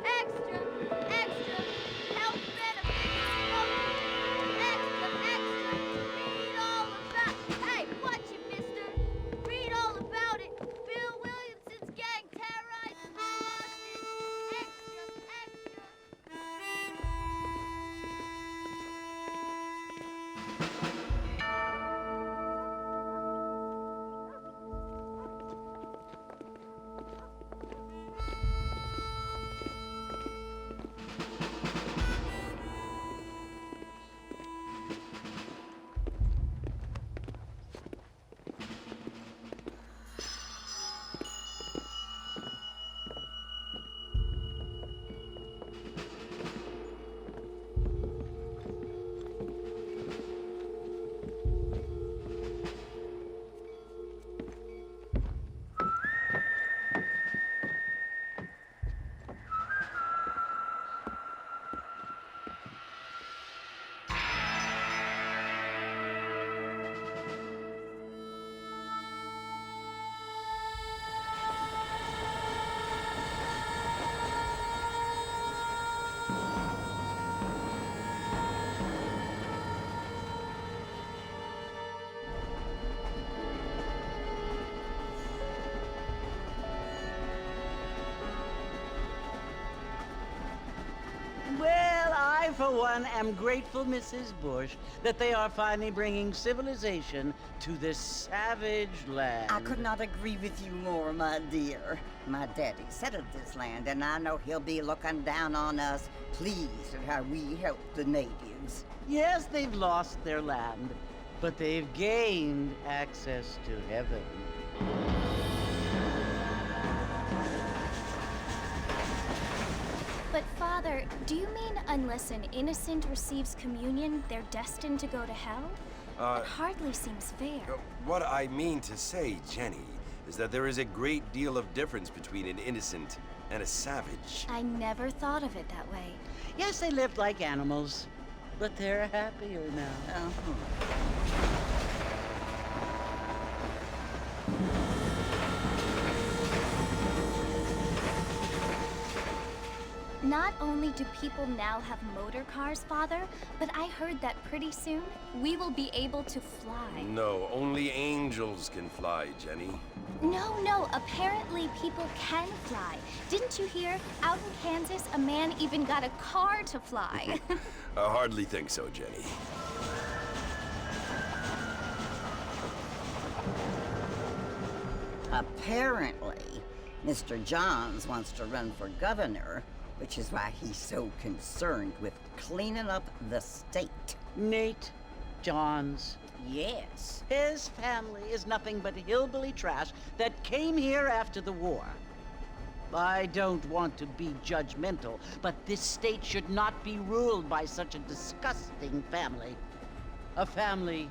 Extra! Extra! Health benefits! Extra! Extra! Read all about... Hey, watch it, mister! Read all about it! Bill Williamson's gang terrorized Boston! Extra! Well, I, for one, am grateful, Mrs. Bush, that they are finally bringing civilization to this savage land. I could not agree with you more, my dear. My daddy settled this land, and I know he'll be looking down on us, pleased at how we help the natives. Yes, they've lost their land, but they've gained access to heaven. But, Father, do you mean unless an innocent receives communion, they're destined to go to hell? It hardly seems fair. What I mean to say, Jenny, is that there is a great deal of difference between an innocent and a savage. I never thought of it that way. Yes, they lived like animals, but they're happier now. Not only do people now have motor cars, Father, but I heard that pretty soon we will be able to fly. No, only angels can fly, Jenny. No, apparently people can fly. Didn't you hear? Out in Kansas, a man even got a car to fly. I hardly think so, Jenny. Apparently, Mr. Johns wants to run for governor, which is why he's so concerned with cleaning up the state. Nate Johns. Yes. His family is nothing but hillbilly trash that came here after the war. I don't want to be judgmental, but this state should not be ruled by such a disgusting family. A family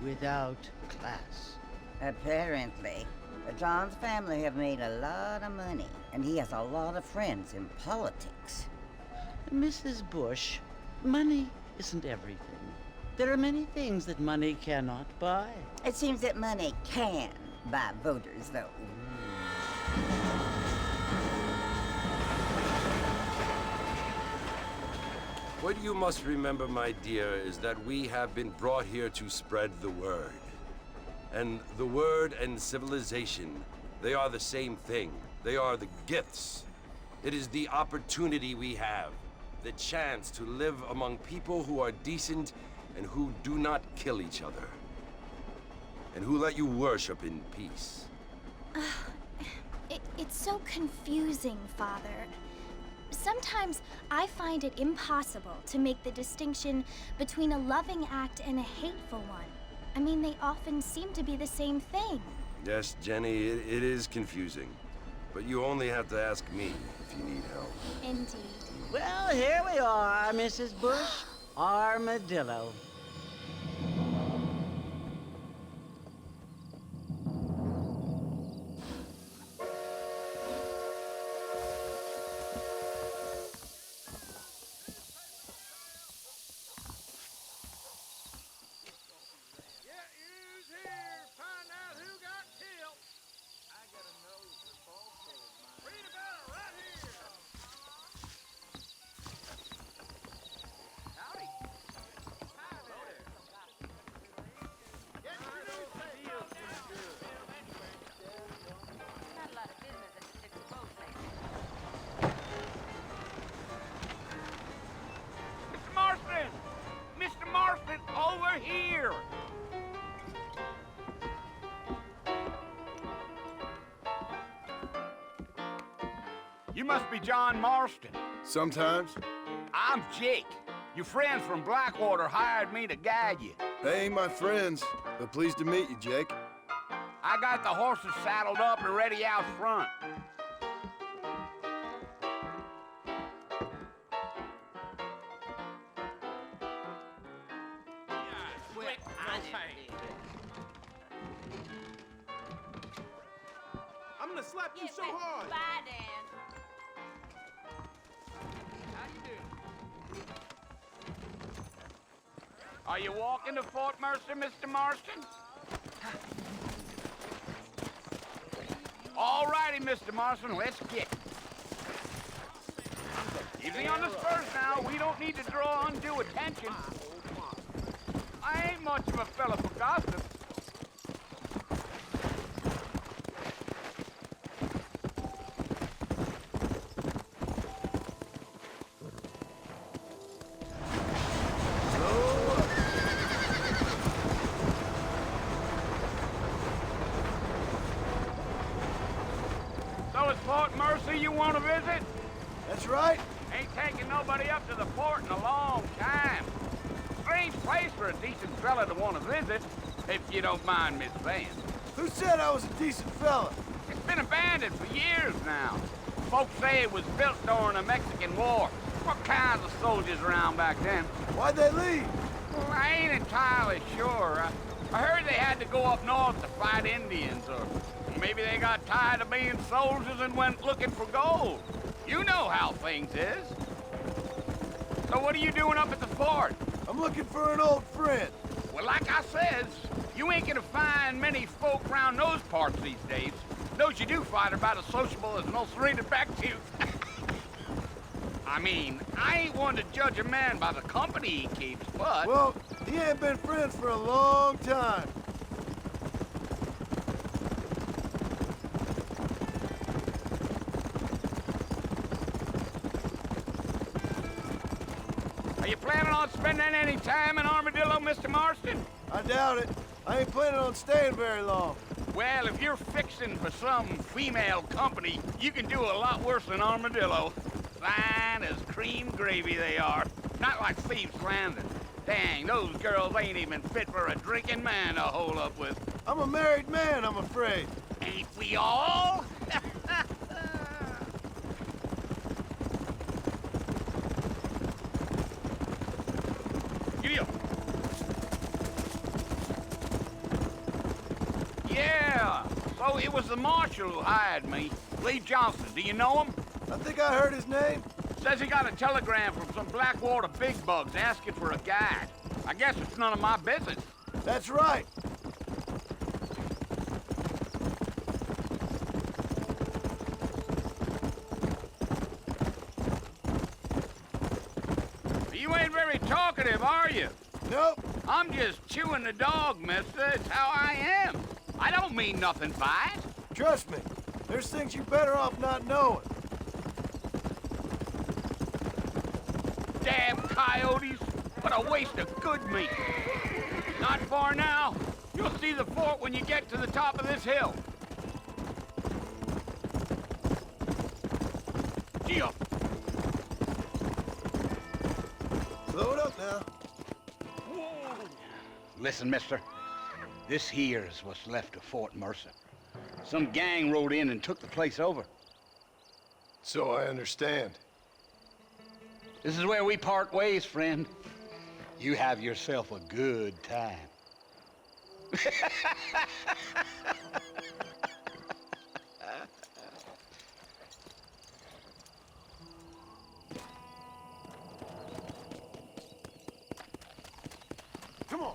without class. Apparently. John's family have made a lot of money, and he has a lot of friends in politics. Mrs. Bush, money isn't everything. There are many things that money cannot buy. It seems that money can buy voters, though. What you must remember, my dear, is that we have been brought here to spread the word. And the word and civilization, they are the same thing. They are the gifts. It is the opportunity we have, the chance to live among people who are decent and who do not kill each other, and who let you worship in peace. It's so confusing, Father. Sometimes I find it impossible to make the distinction between a loving act and a hateful one. I mean, they often seem to be the same thing. Yes, Jenny, it is confusing. But you only have to ask me if you need help. Indeed. Well, here we are, Mrs. Bush. Armadillo. Mr. Marston, over here! You must be John Marston. Sometimes. I'm Jake. Your friends from Blackwater hired me to guide you. They ain't my friends, but pleased to meet you, Jake. I got the horses saddled up and ready out front. I'm gonna slap you so hard. Bye, Dan. How you doing? Are you walking to Fort Mercer, Mr. Marston? All righty, Mr. Marston, let's get it. Easy on the spurs now. We don't need to draw undue attention. I ain't much of a fella for gossip. So it's Fort Mercer you want to visit? That's right. Ain't taking nobody up to the fort in a long time. Strange place for a decent fella to want to visit, if you don't mind Miss Van. Who said I was a decent fella? It's been abandoned for years now. Folks say it was built during the Mexican War. What kinds of soldiers around back then? Why'd they leave? Well, I ain't entirely sure. I heard they had to go up north to fight Indians, or maybe they got tired of being soldiers and went looking for gold. You know how things is. So what are you doing up at the fort? I'm looking for an old friend. Well, like I says, you ain't gonna find many folk around those parts these days. Those you do find are about as sociable as an ulcerated back tooth. I mean, I ain't one to judge a man by the company he keeps, but... Well, he ain't been friends for a long time. Are you planning on spending any time in Armadillo, Mr. Marston? I doubt it. I ain't planning on staying very long. Well, if you're fixing for some female company, you can do a lot worse than Armadillo. Fine as cream gravy they are. Not like Thieves' Landing. Dang, those girls ain't even fit for a drinking man to hole up with. I'm a married man, I'm afraid. Ain't we all? Giddy up. Yeah, so it was the marshal who hired me. Lee Johnson, do you know him? I think I heard his name. Says he got a telegram from some Blackwater big bugs asking for a guide. I guess it's none of my business. That's right. You ain't very talkative, are you? Nope. I'm just chewing the dog, mister. It's how I am. I don't mean nothing by it. Trust me. There's things you're better off not knowing. Damn coyotes. What a waste of good meat. Not far now. You'll see the fort when you get to the top of this hill. Gee up. Slow it up now. Listen, mister. This here is what's left of Fort Mercer. Some gang rode in and took the place over. So I understand. This is where we part ways, friend. You have yourself a good time. Come on.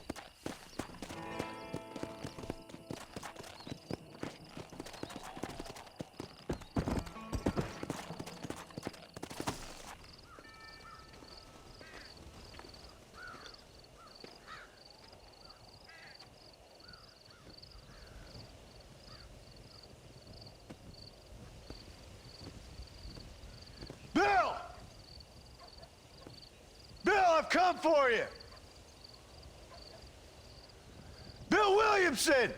Bill! Bill, I've come for you! Bill Williamson!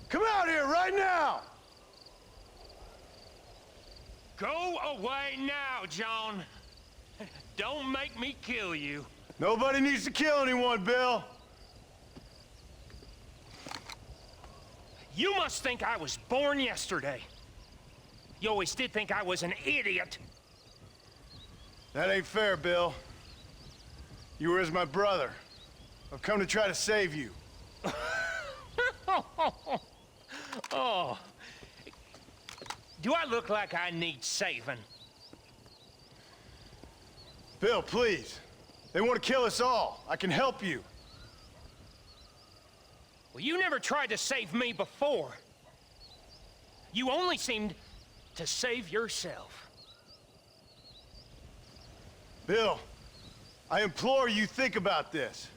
Come out here right now! Go away now, John. Don't make me kill you. Nobody needs to kill anyone, Bill. You must think I was born yesterday. You always did think I was an idiot. That ain't fair, Bill. You were as my brother. I've come to try to save you. Oh. Do I look like I need saving? Bill, please. They want to kill us all. I can help you. Well, you never tried to save me before. You only seemed to save yourself. Bill, I implore you think about this.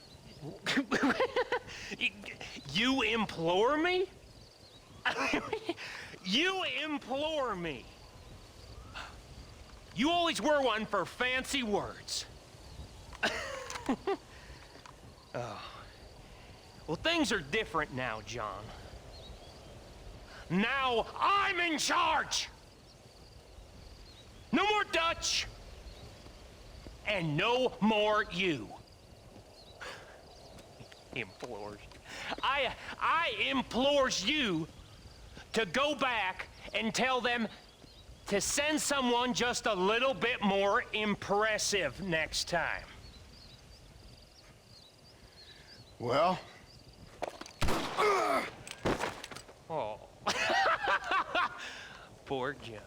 You implore me? You implore me. You always were one for fancy words. Oh. Well, things are different now, John. Now I'm in charge! No more Dutch! And no more you. Implores. I implores you to go back and tell them to send someone just a little bit more impressive next time. Well? Oh. Poor John.